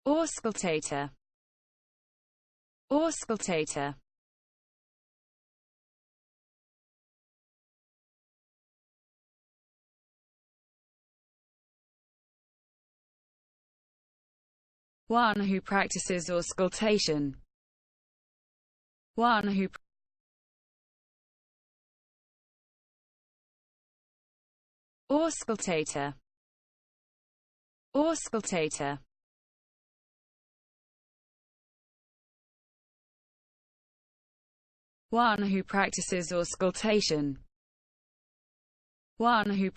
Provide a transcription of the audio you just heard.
Auscultator. Auscultator. One who practices auscultation. One who Auscultator. Auscultator. One who practices auscultation. One who